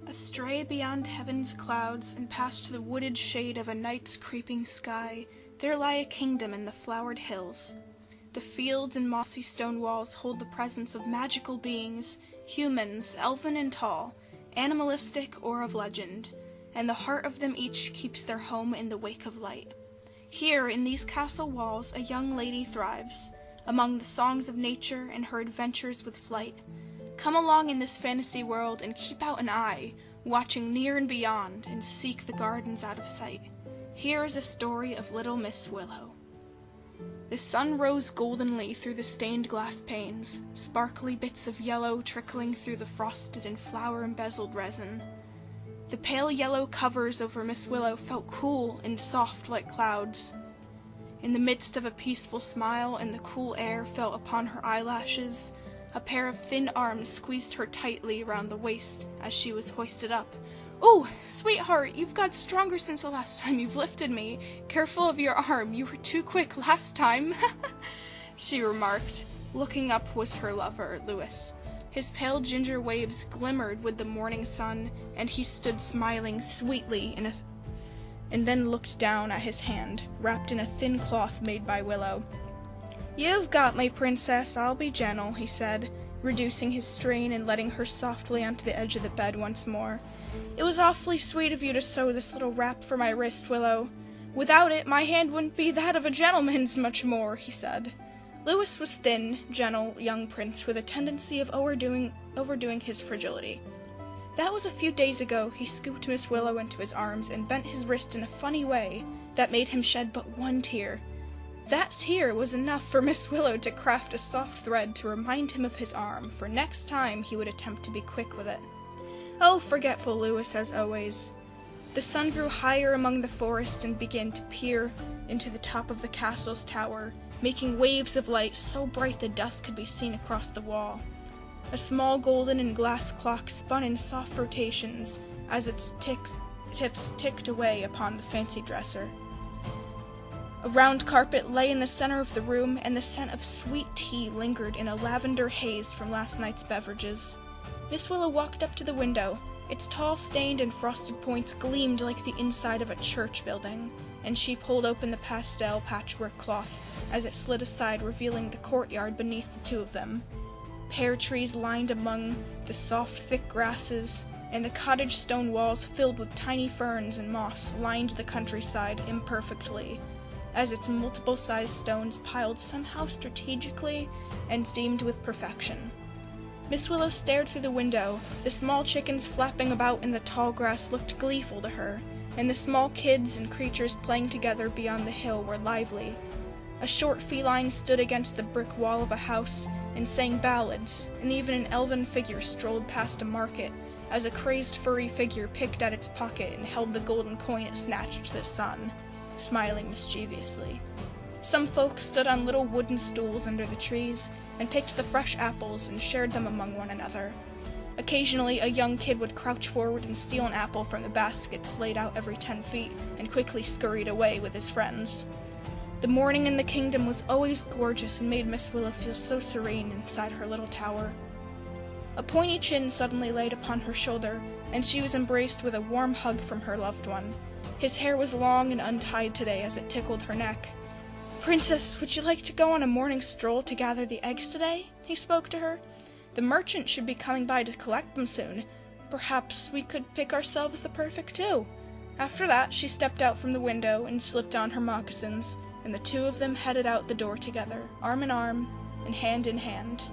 Astray beyond heaven's clouds, and past the wooded shade of a night's creeping sky, there lie a kingdom in the flowered hills. The fields and mossy stone walls hold the presence of magical beings, humans, elfin and tall, animalistic or of legend, and the heart of them each keeps their home in the wake of light. Here, in these castle walls, a young lady thrives, among the songs of nature and her adventures with flight. Come along in this fantasy world and keep out an eye, watching near and beyond, and seek the gardens out of sight. Here is a story of little Miss Willow. The sun rose goldenly through the stained glass panes, sparkly bits of yellow trickling through the frosted and flower-embezzled resin. The pale yellow covers over Miss Willow felt cool and soft like clouds. In the midst of a peaceful smile, and the cool air fell upon her eyelashes, a pair of thin arms squeezed her tightly around the waist as she was hoisted up. "Oh, sweetheart, you've got stronger since the last time you've lifted me. Careful of your arm, you were too quick last time," she remarked. Looking up was her lover, Louis. His pale ginger waves glimmered with the morning sun, and he stood smiling sweetly and then looked down at his hand, wrapped in a thin cloth made by Willow. "You've got me, princess, I'll be gentle," he said, reducing his strain and letting her softly onto the edge of the bed once more. "It was awfully sweet of you to sew this little wrap for my wrist, Willow. Without it, my hand wouldn't be that of a gentleman's much more," he said. Louis was thin, gentle, young prince with a tendency of overdoing his fragility. That was a few days ago. He scooped Miss Willow into his arms and bent his wrist in a funny way that made him shed but one tear. That tear was enough for Miss Willow to craft a soft thread to remind him of his arm, for next time he would attempt to be quick with it. Oh, forgetful Louis as always. The sun grew higher among the forest and began to peer into the top of the castle's tower, making waves of light so bright the dust could be seen across the wall. A small golden and glass clock spun in soft rotations as its tips ticked away upon the fancy dresser. A round carpet lay in the center of the room, and the scent of sweet tea lingered in a lavender haze from last night's beverages. Miss Willow walked up to the window. Its tall stained and frosted points gleamed like the inside of a church building, and she pulled open the pastel patchwork cloth as it slid aside, revealing the courtyard beneath the two of them. Pear trees lined among the soft, thick grasses, and the cottage stone walls filled with tiny ferns and moss lined the countryside imperfectly, as its multiple-sized stones piled somehow strategically and steamed with perfection. Miss Willow stared through the window. The small chickens flapping about in the tall grass looked gleeful to her, and the small kids and creatures playing together beyond the hill were lively. A short feline stood against the brick wall of a house and sang ballads, and even an elven figure strolled past a market as a crazed furry figure picked at its pocket and held the golden coin it snatched to the sun, smiling mischievously. Some folks stood on little wooden stools under the trees and picked the fresh apples and shared them among one another. Occasionally, a young kid would crouch forward and steal an apple from the baskets laid out every 10 feet and quickly scurried away with his friends. The morning in the kingdom was always gorgeous and made Miss Willow feel so serene inside her little tower. A pointy chin suddenly laid upon her shoulder, and she was embraced with a warm hug from her loved one. His hair was long and untied today as it tickled her neck. "Princess, would you like to go on a morning stroll to gather the eggs today?" he spoke to her. "The merchant should be coming by to collect them soon. Perhaps we could pick ourselves the perfect two." After that, she stepped out from the window and slipped on her moccasins, and the two of them headed out the door together, arm in arm and hand in hand.